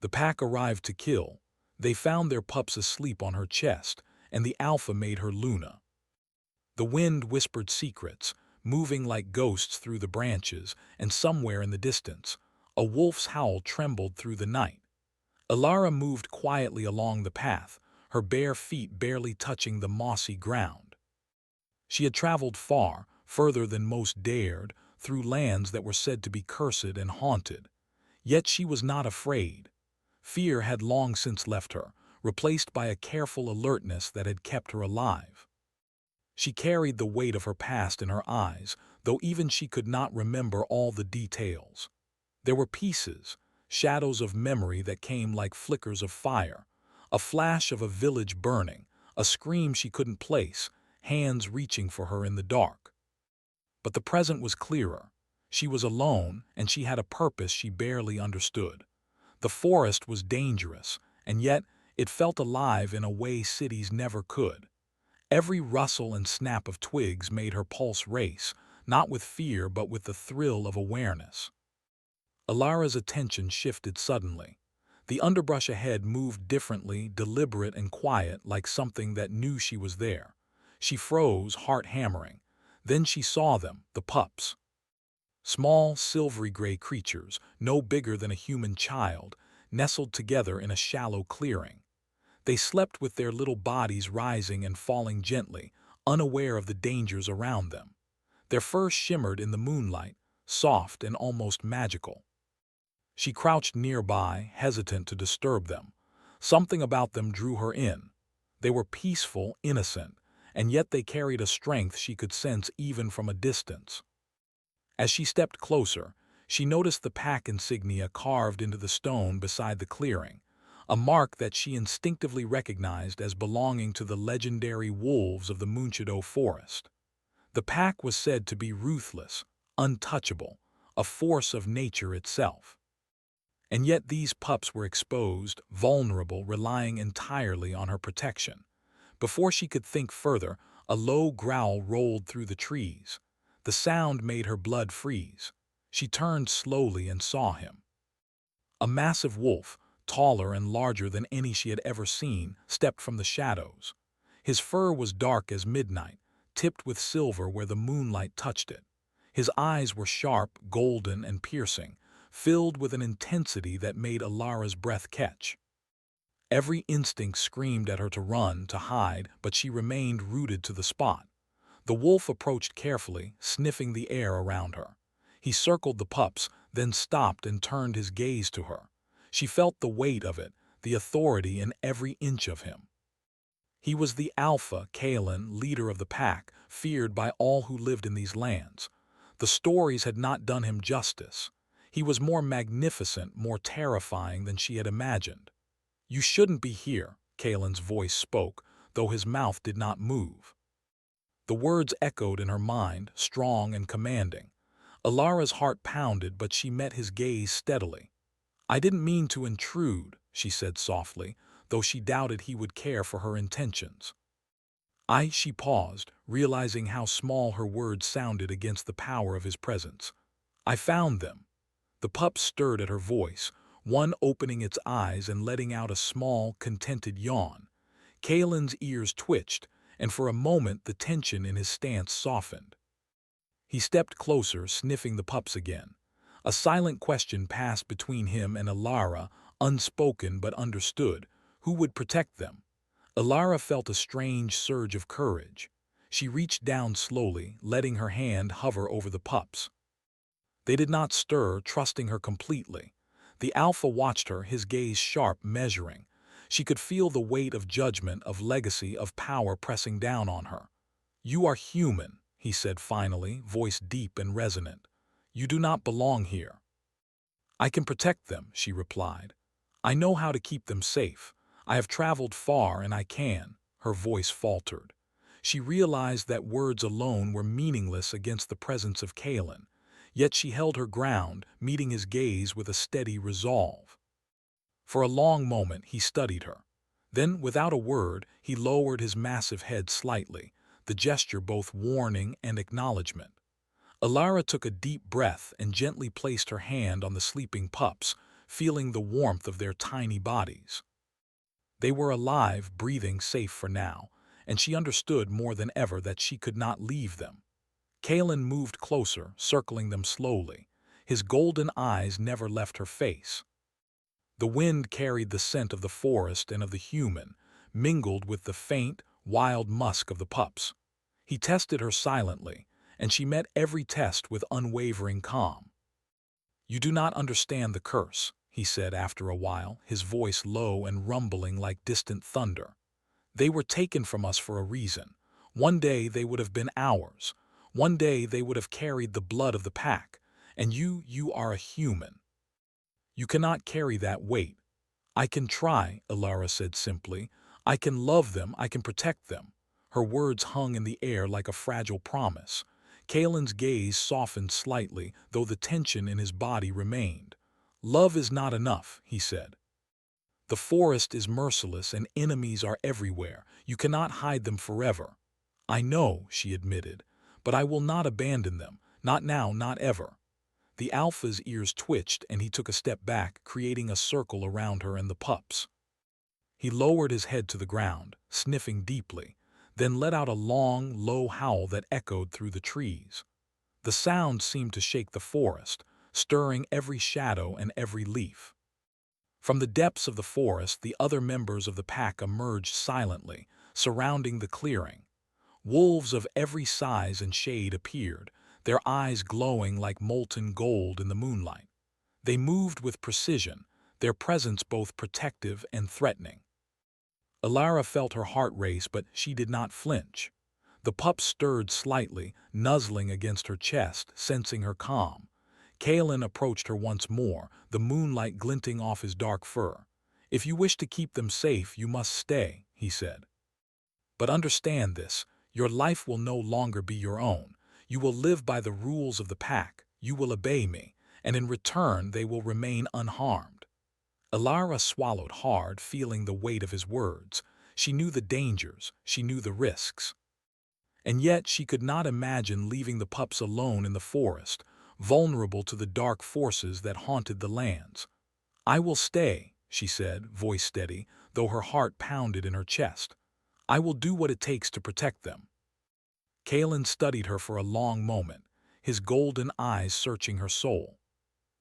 The pack arrived to kill. They found their pups asleep on her chest, and the alpha made her Luna. The wind whispered secrets, moving like ghosts through the branches, and somewhere in the distance, a wolf's howl trembled through the night. Alara moved quietly along the path, her bare feet barely touching the mossy ground. She had traveled far, further than most dared, through lands that were said to be cursed and haunted. Yet she was not afraid. Fear had long since left her, replaced by a careful alertness that had kept her alive. She carried the weight of her past in her eyes, though even she could not remember all the details. There were pieces, shadows of memory that came like flickers of fire, a flash of a village burning, a scream she couldn't place, hands reaching for her in the dark. But the present was clearer. She was alone, and she had a purpose she barely understood. The forest was dangerous, and yet it felt alive in a way cities never could. Every rustle and snap of twigs made her pulse race, not with fear but with the thrill of awareness. Alara's attention shifted suddenly. The underbrush ahead moved differently, deliberate and quiet, like something that knew she was there. She froze, heart hammering. Then she saw them, the pups. Small, silvery gray creatures, no bigger than a human child, nestled together in a shallow clearing. They slept with their little bodies rising and falling gently, unaware of the dangers around them. Their fur shimmered in the moonlight, soft and almost magical. She crouched nearby, hesitant to disturb them. Something about them drew her in. They were peaceful, innocent, and yet they carried a strength she could sense even from a distance. As she stepped closer, she noticed the pack insignia carved into the stone beside the clearing, a mark that she instinctively recognized as belonging to the legendary wolves of the Munchido forest. The pack was said to be ruthless, untouchable, a force of nature itself. And yet these pups were exposed, vulnerable, relying entirely on her protection. Before she could think further, a low growl rolled through the trees. The sound made her blood freeze. She turned slowly and saw him. A massive wolf, taller and larger than any she had ever seen, stepped from the shadows. His fur was dark as midnight, tipped with silver where the moonlight touched it. His eyes were sharp, golden, and piercing, filled with an intensity that made Alara's breath catch. Every instinct screamed at her to run, to hide, but she remained rooted to the spot. The wolf approached carefully, sniffing the air around her. He circled the pups, then stopped and turned his gaze to her. She felt the weight of it, the authority in every inch of him. He was the alpha, Kalen, leader of the pack, feared by all who lived in these lands. The stories had not done him justice. He was more magnificent, more terrifying than she had imagined. "You shouldn't be here," Kalen's voice spoke, though his mouth did not move. The words echoed in her mind, strong and commanding. Alara's heart pounded, but she met his gaze steadily. "I didn't mean to intrude," she said softly, though she doubted he would care for her intentions. She paused, realizing how small her words sounded against the power of his presence. "I found them." The pup stirred at her voice, one opening its eyes and letting out a small, contented yawn. Kalen's ears twitched, and for a moment the tension in his stance softened. He stepped closer, sniffing the pups again. A silent question passed between him and Alara, unspoken but understood. Who would protect them? Alara felt a strange surge of courage. She reached down slowly, letting her hand hover over the pups. They did not stir, trusting her completely. The alpha watched her, his gaze sharp, measuring. She could feel the weight of judgment, of legacy, of power pressing down on her. "You are human," he said finally, voice deep and resonant. "You do not belong here." "I can protect them," she replied. "I know how to keep them safe. I have traveled far and I can." Her voice faltered. She realized that words alone were meaningless against the presence of Kalen. Yet she held her ground, meeting his gaze with a steady resolve. For a long moment he studied her. Then, without a word, he lowered his massive head slightly, the gesture both warning and acknowledgement. Alara took a deep breath and gently placed her hand on the sleeping pups, feeling the warmth of their tiny bodies. They were alive, breathing safe for now, and she understood more than ever that she could not leave them. Kalen moved closer, circling them slowly. His golden eyes never left her face. The wind carried the scent of the forest and of the human, mingled with the faint, wild musk of the pups. He tested her silently, and she met every test with unwavering calm. "You do not understand the curse," he said after a while, his voice low and rumbling like distant thunder. "They were taken from us for a reason. One day they would have been ours. One day they would have carried the blood of the pack. And you are a human. You cannot carry that weight." "I can try," Alara said simply. "I can love them, I can protect them." Her words hung in the air like a fragile promise. Kalen's gaze softened slightly, though the tension in his body remained. "Love is not enough," he said. "The forest is merciless and enemies are everywhere. You cannot hide them forever." "I know," she admitted, "but I will not abandon them. Not now, not ever." The alpha's ears twitched and he took a step back, creating a circle around her and the pups. He lowered his head to the ground, sniffing deeply, then let out a long, low howl that echoed through the trees. The sound seemed to shake the forest, stirring every shadow and every leaf. From the depths of the forest, the other members of the pack emerged silently, surrounding the clearing. Wolves of every size and shade appeared, their eyes glowing like molten gold in the moonlight. They moved with precision, their presence both protective and threatening. Alara felt her heart race, but she did not flinch. The pup stirred slightly, nuzzling against her chest, sensing her calm. Kalen approached her once more, the moonlight glinting off his dark fur. "If you wish to keep them safe, you must stay," he said. "But understand this, your life will no longer be your own. You will live by the rules of the pack, you will obey me, and in return they will remain unharmed." Alara swallowed hard, feeling the weight of his words. She knew the dangers, she knew the risks. And yet she could not imagine leaving the pups alone in the forest, vulnerable to the dark forces that haunted the lands. "I will stay," she said, voice steady, though her heart pounded in her chest. "I will do what it takes to protect them." Kalen studied her for a long moment, his golden eyes searching her soul.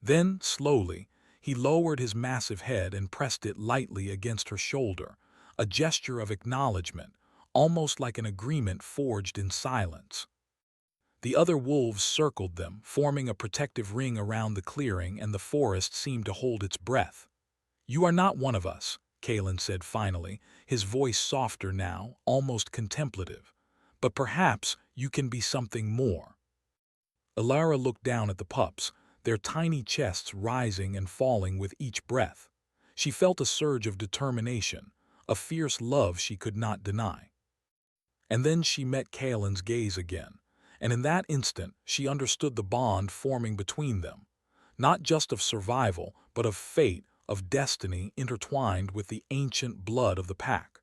Then, slowly, he lowered his massive head and pressed it lightly against her shoulder, a gesture of acknowledgement, almost like an agreement forged in silence. The other wolves circled them, forming a protective ring around the clearing, and the forest seemed to hold its breath. "You are not one of us," Kalen said finally, his voice softer now, almost contemplative. "But perhaps you can be something more." Alara looked down at the pups, their tiny chests rising and falling with each breath. She felt a surge of determination, a fierce love she could not deny. And then she met Kalen's gaze again, and in that instant she understood the bond forming between them, not just of survival, but of fate, of destiny intertwined with the ancient blood of the pack.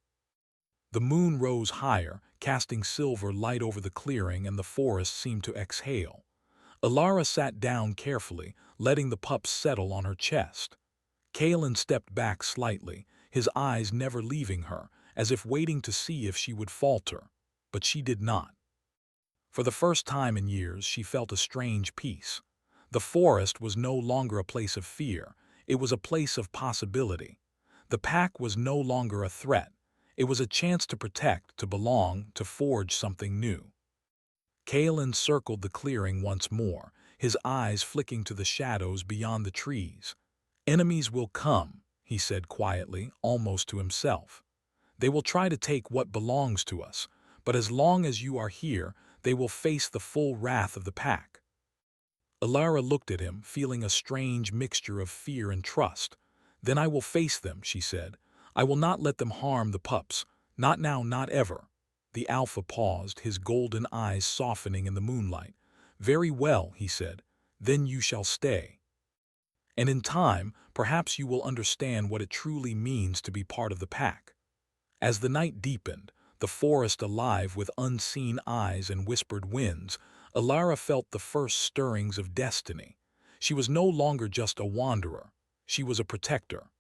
The moon rose higher, casting silver light over the clearing, and the forest seemed to exhale. Alara sat down carefully, letting the pups settle on her chest. Kalen stepped back slightly, his eyes never leaving her, as if waiting to see if she would falter. But she did not. For the first time in years, she felt a strange peace. The forest was no longer a place of fear, it was a place of possibility. The pack was no longer a threat, it was a chance to protect, to belong, to forge something new. Kalen circled the clearing once more, his eyes flicking to the shadows beyond the trees. "Enemies will come," he said quietly, almost to himself. "They will try to take what belongs to us, but as long as you are here, they will face the full wrath of the pack." Alara looked at him, feeling a strange mixture of fear and trust. "Then I will face them," she said. "I will not let them harm the pups. Not now, not ever." The alpha paused, his golden eyes softening in the moonlight. "Very well," he said. "Then you shall stay. And in time, perhaps you will understand what it truly means to be part of the pack." As the night deepened, the forest alive with unseen eyes and whispered winds, Alara felt the first stirrings of destiny. She was no longer just a wanderer. She was a protector.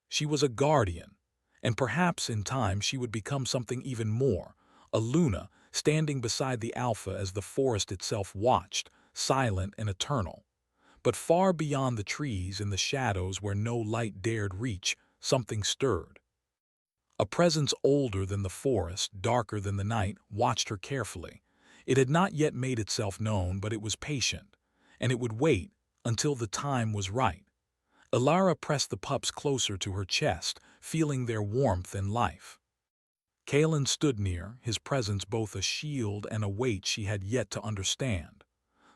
She was a guardian. And perhaps in time she would become something even more, a Luna, standing beside the Alpha as the forest itself watched, silent and eternal. But far beyond the trees, in the shadows where no light dared reach, something stirred. A presence older than the forest, darker than the night, watched her carefully. It had not yet made itself known, but it was patient, and it would wait until the time was right. Ilara pressed the pups closer to her chest, feeling their warmth and life. Kalen stood near, his presence both a shield and a weight she had yet to understand.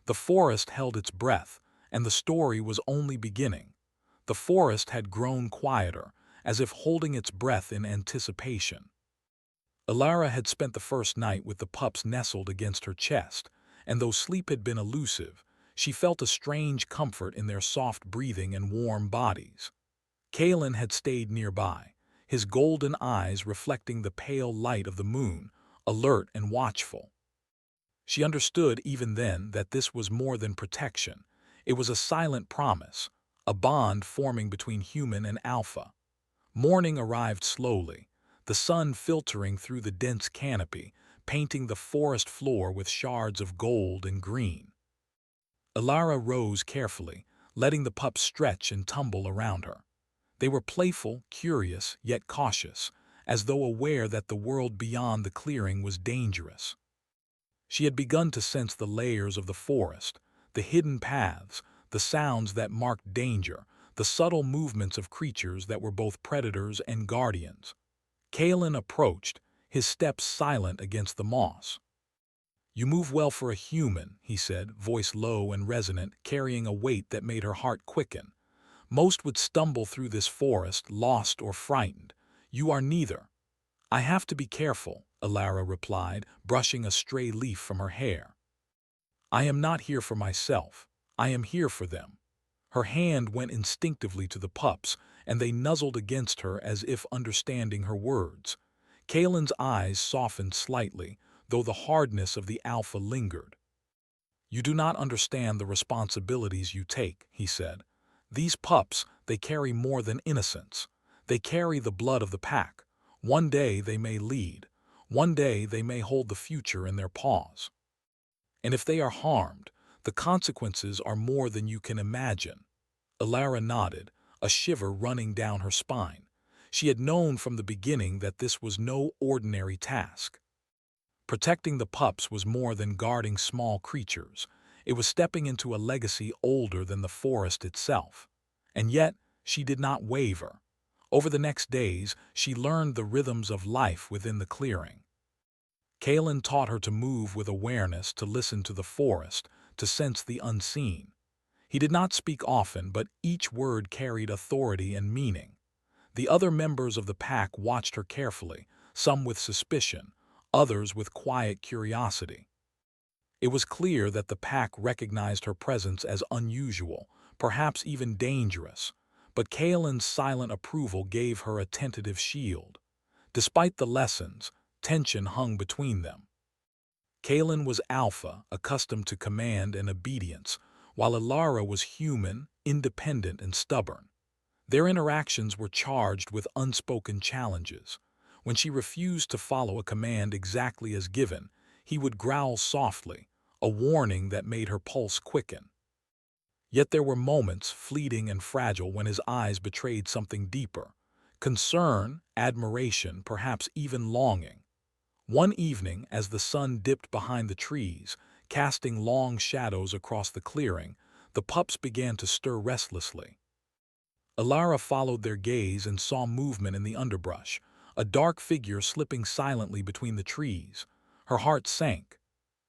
The forest held its breath, and the story was only beginning. The forest had grown quieter, as if holding its breath in anticipation. Ilara had spent the first night with the pups nestled against her chest, and though sleep had been elusive, she felt a strange comfort in their soft breathing and warm bodies. Kalen had stayed nearby, his golden eyes reflecting the pale light of the moon, alert and watchful. She understood even then that this was more than protection. It was a silent promise, a bond forming between human and Alpha. Morning arrived slowly, the sun filtering through the dense canopy, painting the forest floor with shards of gold and green. Ilara rose carefully, letting the pups stretch and tumble around her. They were playful, curious, yet cautious, as though aware that the world beyond the clearing was dangerous. She had begun to sense the layers of the forest, the hidden paths, the sounds that marked danger, the subtle movements of creatures that were both predators and guardians. Kalen approached, his steps silent against the moss. "You move well for a human," he said, voice low and resonant, carrying a weight that made her heart quicken. "Most would stumble through this forest, lost or frightened. You are neither." "I have to be careful," Ilara replied, brushing a stray leaf from her hair. "I am not here for myself. I am here for them." Her hand went instinctively to the pups, and they nuzzled against her as if understanding her words. Kalen's eyes softened slightly, though the hardness of the Alpha lingered. "You do not understand the responsibilities you take," he said. "These pups, they carry more than innocence. They carry the blood of the pack. One day they may lead. One day they may hold the future in their paws. And if they are harmed, the consequences are more than you can imagine." Ilara nodded, a shiver running down her spine. She had known from the beginning that this was no ordinary task. Protecting the pups was more than guarding small creatures. It was stepping into a legacy older than the forest itself. And yet, she did not waver. Over the next days, she learned the rhythms of life within the clearing. Kalen taught her to move with awareness, to listen to the forest, to sense the unseen. He did not speak often, but each word carried authority and meaning. The other members of the pack watched her carefully, some with suspicion, others with quiet curiosity. It was clear that the pack recognized her presence as unusual, perhaps even dangerous, but Kalen's silent approval gave her a tentative shield. Despite the lessons, tension hung between them. Kalen was Alpha, accustomed to command and obedience, while Ilara was human, independent, and stubborn. Their interactions were charged with unspoken challenges. When she refused to follow a command exactly as given, he would growl softly, a warning that made her pulse quicken. Yet there were moments, fleeting and fragile, when his eyes betrayed something deeper: concern, admiration, perhaps even longing. One evening, as the sun dipped behind the trees, casting long shadows across the clearing, the pups began to stir restlessly. Ilara followed their gaze and saw movement in the underbrush, a dark figure slipping silently between the trees. Her heart sank.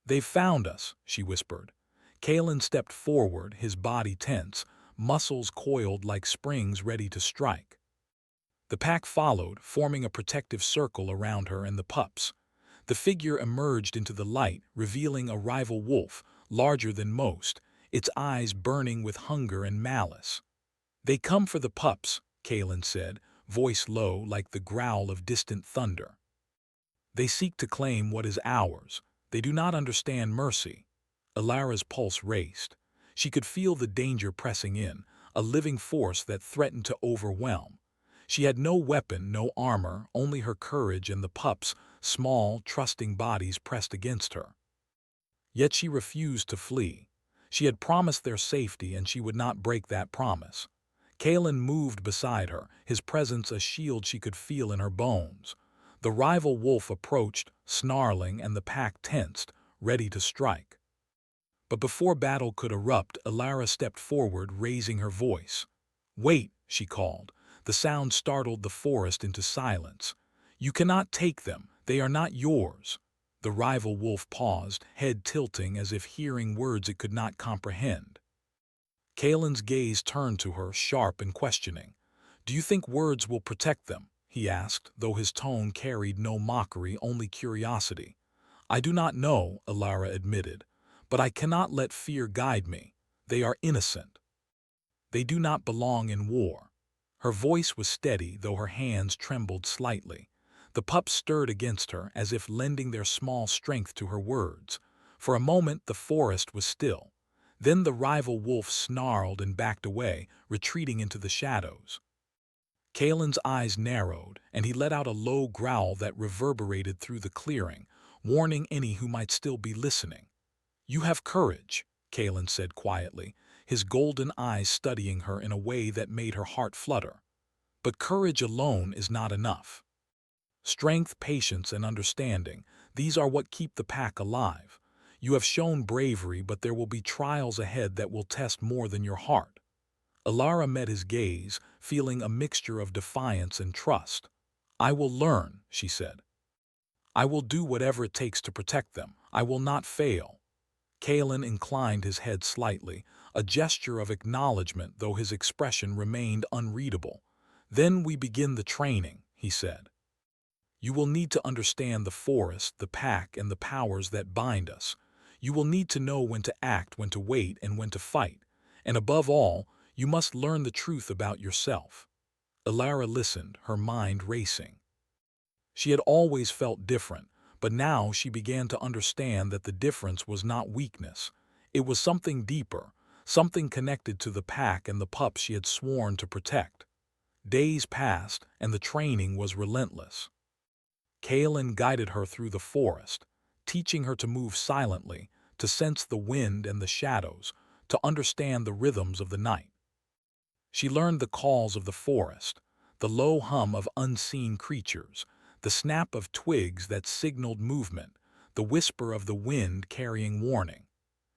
"They've found us," she whispered. Kalen stepped forward, his body tense, muscles coiled like springs ready to strike. The pack followed, forming a protective circle around her and the pups. The figure emerged into the light, revealing a rival wolf, larger than most, its eyes burning with hunger and malice. "They come for the pups," Kalen said, voice low like the growl of distant thunder. "They seek to claim what is ours. They do not understand mercy." Ilara's pulse raced. She could feel the danger pressing in, a living force that threatened to overwhelm. She had no weapon, no armor, only her courage and the pups' small, trusting bodies pressed against her. Yet she refused to flee. She had promised their safety, and she would not break that promise. Kalen moved beside her, his presence a shield she could feel in her bones. The rival wolf approached, snarling, and the pack tensed, ready to strike. But before battle could erupt, Alara stepped forward, raising her voice. "Wait," she called. The sound startled the forest into silence. "You cannot take them. They are not yours." The rival wolf paused, head tilting as if hearing words it could not comprehend. Kalen's gaze turned to her, sharp and questioning. "Do you think words will protect them?" he asked, though his tone carried no mockery, only curiosity. "I do not know," Alara admitted, "but I cannot let fear guide me. They are innocent. They do not belong in war." Her voice was steady, though her hands trembled slightly. The pups stirred against her, as if lending their small strength to her words. For a moment the forest was still. Then the rival wolf snarled and backed away, retreating into the shadows. Kalen's eyes narrowed, and he let out a low growl that reverberated through the clearing, warning any who might still be listening. "You have courage," Kalen said quietly, his golden eyes studying her in a way that made her heart flutter. "But courage alone is not enough. Strength, patience, and understanding, these are what keep the pack alive. You have shown bravery, but there will be trials ahead that will test more than your heart." Alara met his gaze, feeling a mixture of defiance and trust. "I will learn," she said. "I will do whatever it takes to protect them. I will not fail." Kalen inclined his head slightly, a gesture of acknowledgement, though his expression remained unreadable. "Then we begin the training," he said. "You will need to understand the forest, the pack, and the powers that bind us. You will need to know when to act, when to wait, and when to fight. And above all, you must learn the truth about yourself." Alara listened, her mind racing. She had always felt different, but now she began to understand that the difference was not weakness. It was something deeper, something connected to the pack and the pups she had sworn to protect. Days passed, and the training was relentless. Kalen guided her through the forest, teaching her to move silently, to sense the wind and the shadows, to understand the rhythms of the night. She learned the calls of the forest, the low hum of unseen creatures, the snap of twigs that signaled movement, the whisper of the wind carrying warning.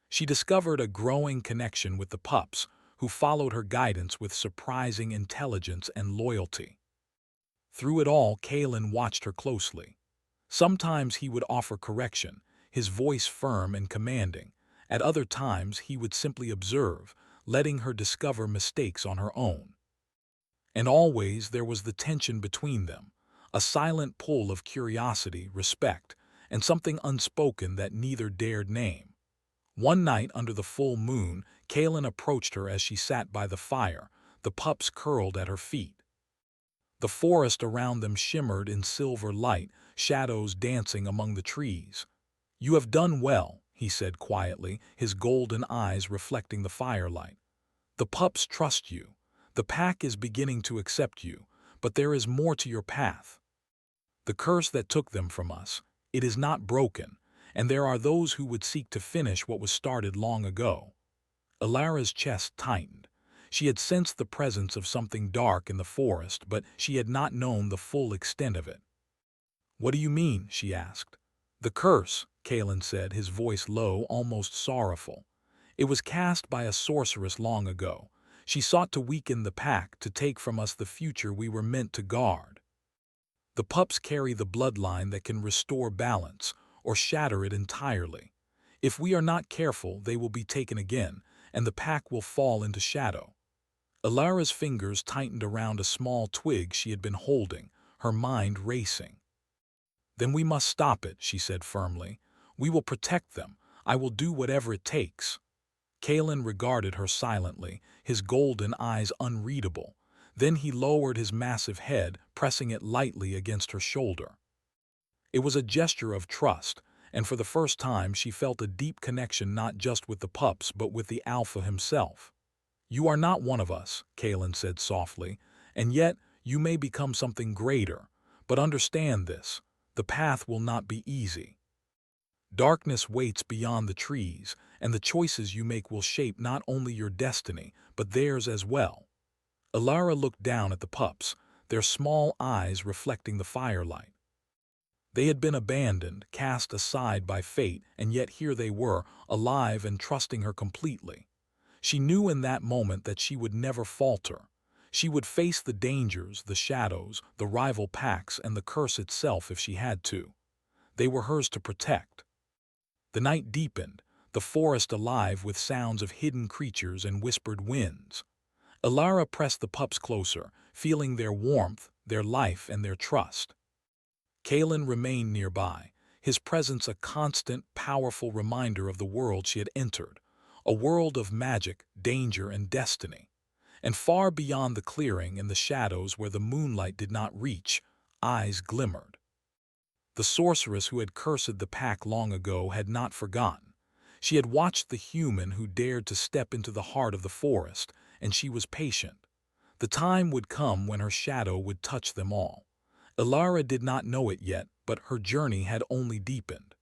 She discovered a growing connection with the pups, who followed her guidance with surprising intelligence and loyalty. Through it all, Kalen watched her closely. Sometimes he would offer correction, his voice firm and commanding. At other times he would simply observe, letting her discover mistakes on her own. And always there was the tension between them, a silent pull of curiosity, respect, and something unspoken that neither dared name. One night under the full moon, Kalen approached her as she sat by the fire, the pups curled at her feet. The forest around them shimmered in silver light, shadows dancing among the trees. "You have done well," he said quietly, his golden eyes reflecting the firelight. "The pups trust you. The pack is beginning to accept you, but there is more to your path. The curse that took them from us, it is not broken, and there are those who would seek to finish what was started long ago." Alara's chest tightened. She had sensed the presence of something dark in the forest, but she had not known the full extent of it. "What do you mean?" she asked. "The curse," Kalen said, his voice low, almost sorrowful. "It was cast by a sorceress long ago. She sought to weaken the pack, to take from us the future we were meant to guard. The pups carry the bloodline that can restore balance or shatter it entirely. If we are not careful, they will be taken again, and the pack will fall into shadow." Alara's fingers tightened around a small twig she had been holding, her mind racing. "Then we must stop it," she said firmly. "We will protect them. I will do whatever it takes." Kalen regarded her silently, his golden eyes unreadable. Then he lowered his massive head, pressing it lightly against her shoulder. It was a gesture of trust, and for the first time she felt a deep connection not just with the pups but with the alpha himself. "You are not one of us," Kalen said softly, "and yet you may become something greater. But understand this, the path will not be easy. Darkness waits beyond the trees, and the choices you make will shape not only your destiny, but theirs as well." Alara looked down at the pups, their small eyes reflecting the firelight. They had been abandoned, cast aside by fate, and yet here they were, alive and trusting her completely. She knew in that moment that she would never falter. She would face the dangers, the shadows, the rival packs, and the curse itself if she had to. They were hers to protect. The night deepened, the forest alive with sounds of hidden creatures and whispered winds. Alara pressed the pups closer, feeling their warmth, their life, and their trust. Kalen remained nearby, his presence a constant, powerful reminder of the world she had entered, a world of magic, danger, and destiny. And far beyond the clearing, in the shadows where the moonlight did not reach, eyes glimmered. The sorceress who had cursed the pack long ago had not forgotten. She had watched the human who dared to step into the heart of the forest, and she was patient. The time would come when her shadow would touch them all. Alara did not know it yet, but her journey had only deepened.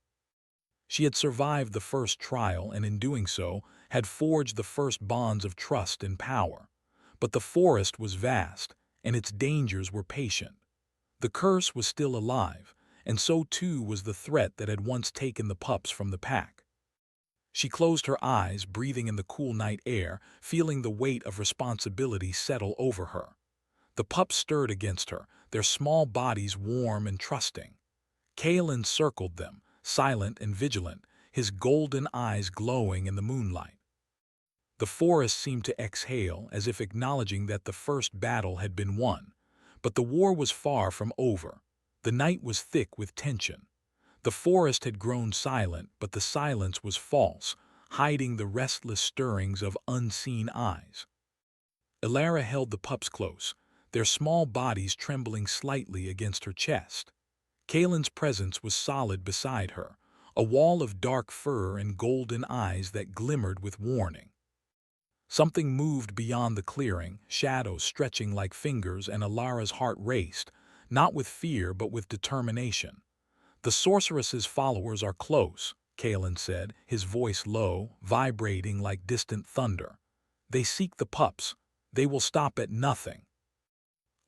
She had survived the first trial and in doing so had forged the first bonds of trust and power. But the forest was vast, and its dangers were patient. The curse was still alive, and so too was the threat that had once taken the pups from the pack. She closed her eyes, breathing in the cool night air, feeling the weight of responsibility settle over her. The pups stirred against her, their small bodies warm and trusting. Kalen circled them, silent and vigilant, his golden eyes glowing in the moonlight. The forest seemed to exhale, as if acknowledging that the first battle had been won. But the war was far from over. The night was thick with tension. The forest had grown silent, but the silence was false, hiding the restless stirrings of unseen eyes. Alara held the pups close, their small bodies trembling slightly against her chest. Kalen's presence was solid beside her, a wall of dark fur and golden eyes that glimmered with warning. Something moved beyond the clearing, shadows stretching like fingers, and Alara's heart raced, not with fear but with determination. "The sorceress's followers are close," Kalen said, his voice low, vibrating like distant thunder. "They seek the pups. They will stop at nothing."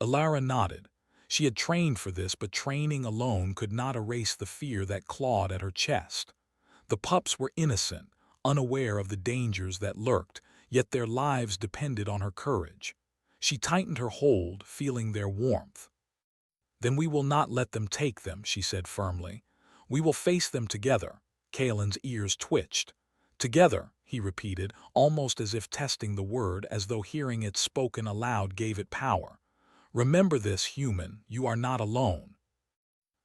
Alara nodded. She had trained for this, but training alone could not erase the fear that clawed at her chest. The pups were innocent, unaware of the dangers that lurked, yet their lives depended on her courage. She tightened her hold, feeling their warmth. "Then we will not let them take them," she said firmly. "We will face them together." Kalen's ears twitched. "Together," he repeated, almost as if testing the word, as though hearing it spoken aloud gave it power. "Remember this, human, you are not alone.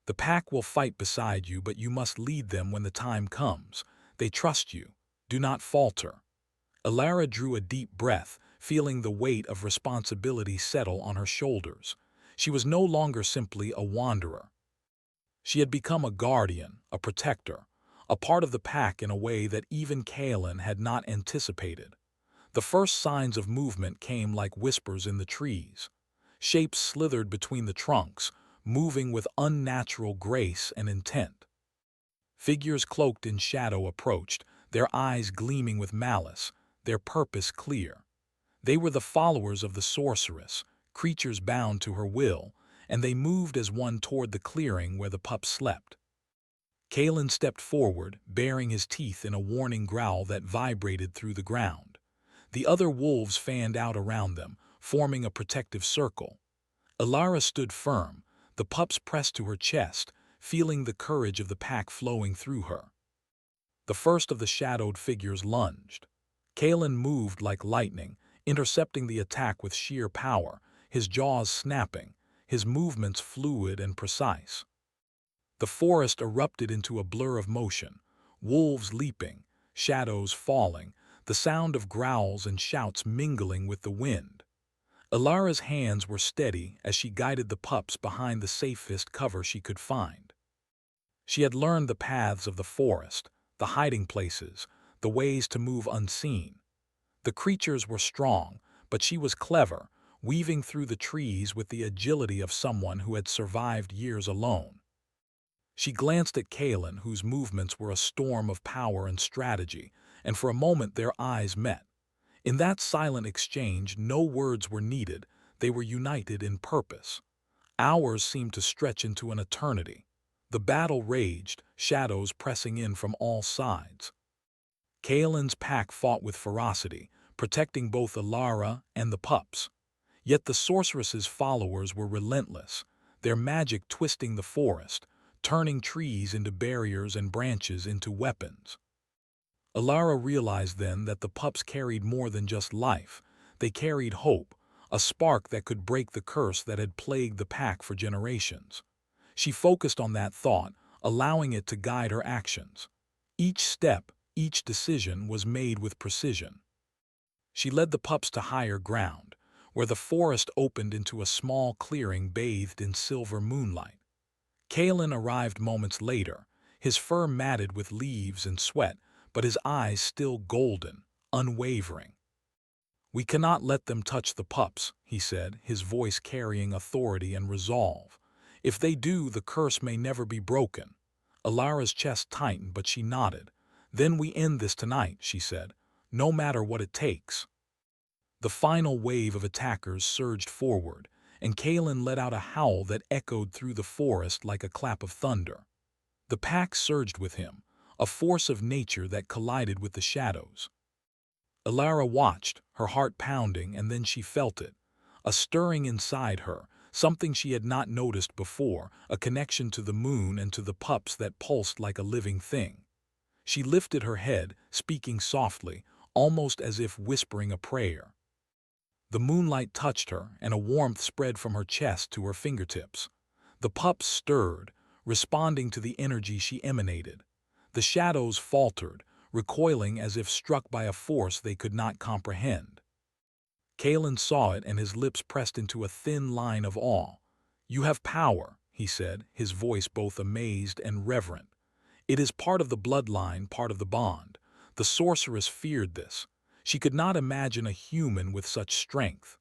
The pack will fight beside you, but you must lead them when the time comes. They trust you. Do not falter." Alara drew a deep breath, feeling the weight of responsibility settle on her shoulders. She was no longer simply a wanderer. She had become a guardian, a protector, a part of the pack in a way that even Kalen had not anticipated. The first signs of movement came like whispers in the trees. Shapes slithered between the trunks, moving with unnatural grace and intent. Figures cloaked in shadow approached, their eyes gleaming with malice, their purpose clear. They were the followers of the sorceress, creatures bound to her will, and they moved as one toward the clearing where the pups slept. Kalen stepped forward, baring his teeth in a warning growl that vibrated through the ground. The other wolves fanned out around them, forming a protective circle. Alara stood firm, the pups pressed to her chest, feeling the courage of the pack flowing through her. The first of the shadowed figures lunged. Kalen moved like lightning, intercepting the attack with sheer power, his jaws snapping, his movements fluid and precise. The forest erupted into a blur of motion, wolves leaping, shadows falling, the sound of growls and shouts mingling with the wind. Alara's hands were steady as she guided the pups behind the safest cover she could find. She had learned the paths of the forest, the hiding places, the ways to move unseen. The creatures were strong, but she was clever, weaving through the trees with the agility of someone who had survived years alone. She glanced at Kalen, whose movements were a storm of power and strategy, and for a moment their eyes met. In that silent exchange, no words were needed, they were united in purpose. Hours seemed to stretch into an eternity. The battle raged, shadows pressing in from all sides. Kaelin's pack fought with ferocity, protecting both Alara and the pups. Yet the sorceress's followers were relentless, their magic twisting the forest, turning trees into barriers and branches into weapons. Alara realized then that the pups carried more than just life. They carried hope, a spark that could break the curse that had plagued the pack for generations. She focused on that thought, allowing it to guide her actions. Each step, each decision was made with precision. She led the pups to higher ground, where the forest opened into a small clearing bathed in silver moonlight. Kalen arrived moments later, his fur matted with leaves and sweat, but his eyes still golden, unwavering. "We cannot let them touch the pups," he said, his voice carrying authority and resolve. "If they do, the curse may never be broken." Alara's chest tightened, but she nodded. "Then we end this tonight," she said, "no matter what it takes." The final wave of attackers surged forward, and Kalen let out a howl that echoed through the forest like a clap of thunder. The pack surged with him, a force of nature that collided with the shadows. Alara watched, her heart pounding, and then she felt it. A stirring inside her, something she had not noticed before, a connection to the moon and to the pups that pulsed like a living thing. She lifted her head, speaking softly, almost as if whispering a prayer. The moonlight touched her, and a warmth spread from her chest to her fingertips. The pups stirred, responding to the energy she emanated. The shadows faltered, recoiling as if struck by a force they could not comprehend. Kalen saw it, and his lips pressed into a thin line of awe. "You have power," he said, his voice both amazed and reverent. "It is part of the bloodline, part of the bond." The sorceress feared this. She could not imagine a human with such strength.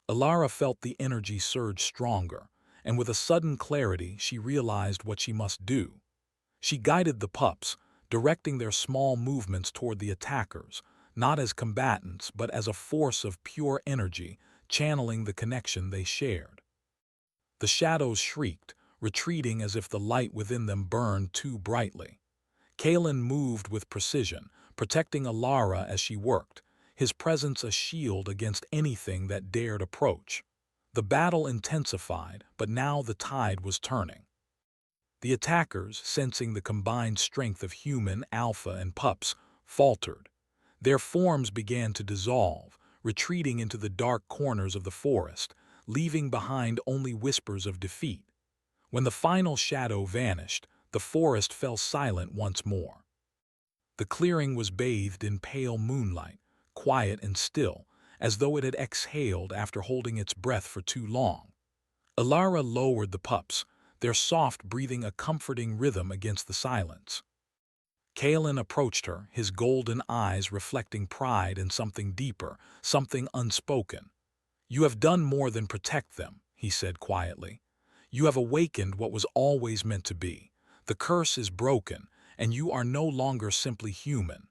Alara felt the energy surge stronger, and with a sudden clarity she realized what she must do. She guided the pups, directing their small movements toward the attackers, not as combatants but as a force of pure energy, channeling the connection they shared. The shadows shrieked, retreating as if the light within them burned too brightly. Kalen moved with precision, protecting Alara as she worked, his presence a shield against anything that dared approach. The battle intensified, but now the tide was turning. The attackers, sensing the combined strength of human, alpha, and pups, faltered. Their forms began to dissolve, retreating into the dark corners of the forest, leaving behind only whispers of defeat. When the final shadow vanished, the forest fell silent once more. The clearing was bathed in pale moonlight, quiet and still, as though it had exhaled after holding its breath for too long. Alara lowered the pups, their soft breathing a comforting rhythm against the silence. Kalen approached her, his golden eyes reflecting pride and something deeper, something unspoken. "You have done more than protect them," he said quietly. "You have awakened what was always meant to be. The curse is broken, and you are no longer simply human."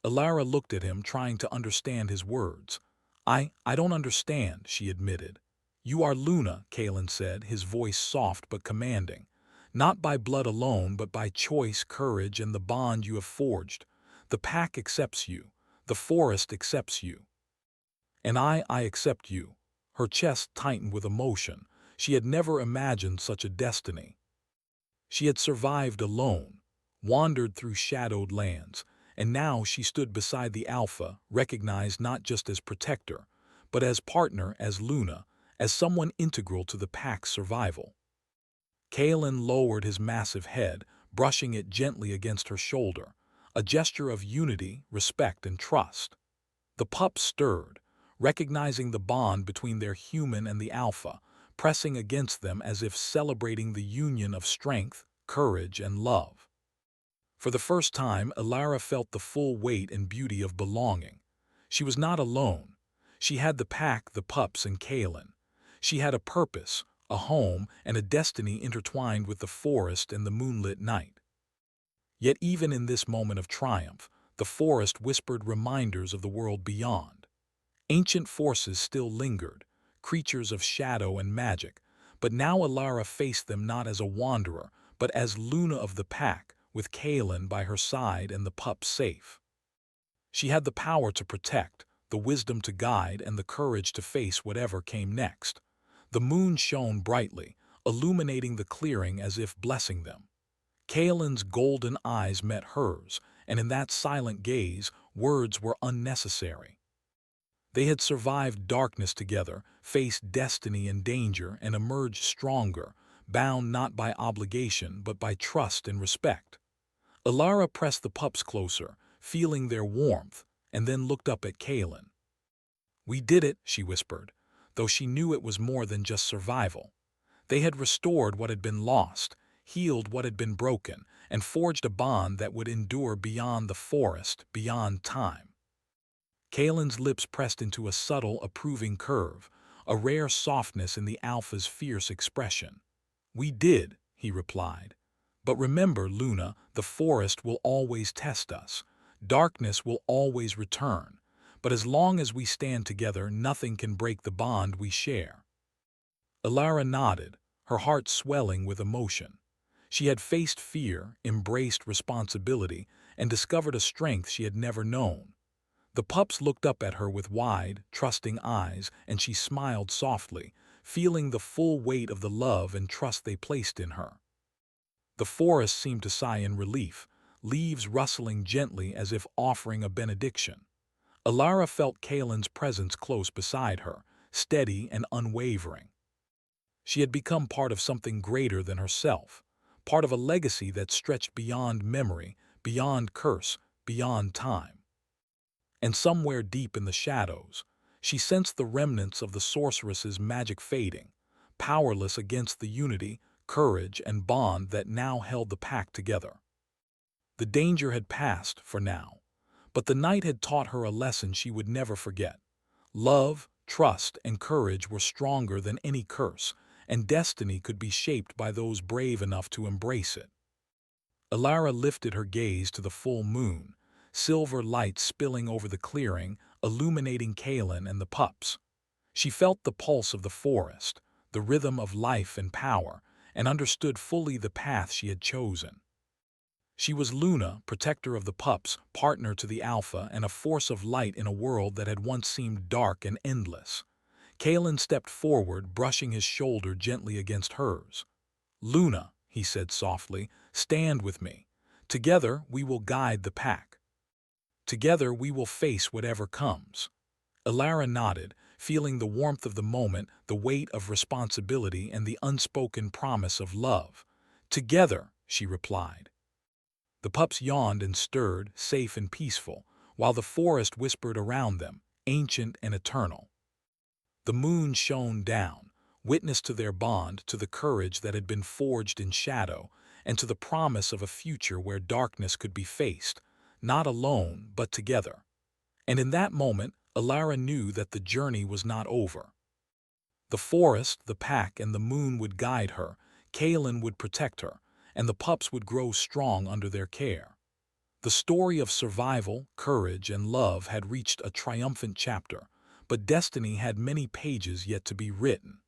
Alara looked at him, trying to understand his words. I don't understand," she admitted. "You are Luna," Kalen said, his voice soft but commanding. "Not by blood alone, but by choice, courage, and the bond you have forged. The pack accepts you. The forest accepts you. And I accept you." Her chest tightened with emotion. She had never imagined such a destiny. She had survived alone, wandered through shadowed lands, and now she stood beside the Alpha, recognized not just as protector, but as partner, as Luna, as someone integral to the pack's survival. Kalen lowered his massive head, brushing it gently against her shoulder, a gesture of unity, respect, and trust. The pups stirred, recognizing the bond between their human and the Alpha, pressing against them as if celebrating the union of strength, courage, and love. For the first time, Alara felt the full weight and beauty of belonging. She was not alone. She had the pack, the pups, and Kalen. She had a purpose, a home, and a destiny intertwined with the forest and the moonlit night. Yet even in this moment of triumph, the forest whispered reminders of the world beyond. Ancient forces still lingered, creatures of shadow and magic, but now Alara faced them not as a wanderer, but as Luna of the pack, with Kalen by her side and the pup safe. She had the power to protect, the wisdom to guide, and the courage to face whatever came next. The moon shone brightly, illuminating the clearing as if blessing them. Kalen's golden eyes met hers, and in that silent gaze, words were unnecessary. They had survived darkness together, faced destiny and danger, and emerged stronger, bound not by obligation but by trust and respect. Alara pressed the pups closer, feeling their warmth, and then looked up at Kalen. "We did it," she whispered, though she knew it was more than just survival. They had restored what had been lost, healed what had been broken, and forged a bond that would endure beyond the forest, beyond time. Kalen's lips pressed into a subtle, approving curve, a rare softness in the alpha's fierce expression. "We did," he replied. "But remember, Luna, the forest will always test us. Darkness will always return. But as long as we stand together, nothing can break the bond we share." Alara nodded, her heart swelling with emotion. She had faced fear, embraced responsibility, and discovered a strength she had never known. The pups looked up at her with wide, trusting eyes, and she smiled softly, feeling the full weight of the love and trust they placed in her. The forest seemed to sigh in relief, leaves rustling gently as if offering a benediction. Alara felt Kalen's presence close beside her, steady and unwavering. She had become part of something greater than herself, part of a legacy that stretched beyond memory, beyond curse, beyond time. And somewhere deep in the shadows, she sensed the remnants of the sorceress's magic fading, powerless against the unity, courage, and bond that now held the pack together. The danger had passed, for now, but the night had taught her a lesson she would never forget. Love, trust, and courage were stronger than any curse, and destiny could be shaped by those brave enough to embrace it. Alara lifted her gaze to the full moon, silver light spilling over the clearing, illuminating Kalen and the pups. She felt the pulse of the forest, the rhythm of life and power, and understood fully the path she had chosen. She was Luna, protector of the pups, partner to the alpha, and a force of light in a world that had once seemed dark and endless. Kalen stepped forward, brushing his shoulder gently against hers. "Luna," he said softly, "stand with me. Together we will guide the pack. Together we will face whatever comes." Alara nodded, feeling the warmth of the moment, the weight of responsibility, and the unspoken promise of love. "Together," she replied. The pups yawned and stirred, safe and peaceful, while the forest whispered around them, ancient and eternal. The moon shone down, witness to their bond, to the courage that had been forged in shadow, and to the promise of a future where darkness could be faced, not alone, but together. And in that moment, Alara knew that the journey was not over. The forest, the pack, and the moon would guide her, Kalen would protect her, and the pups would grow strong under their care. The story of survival, courage, and love had reached a triumphant chapter, but destiny had many pages yet to be written.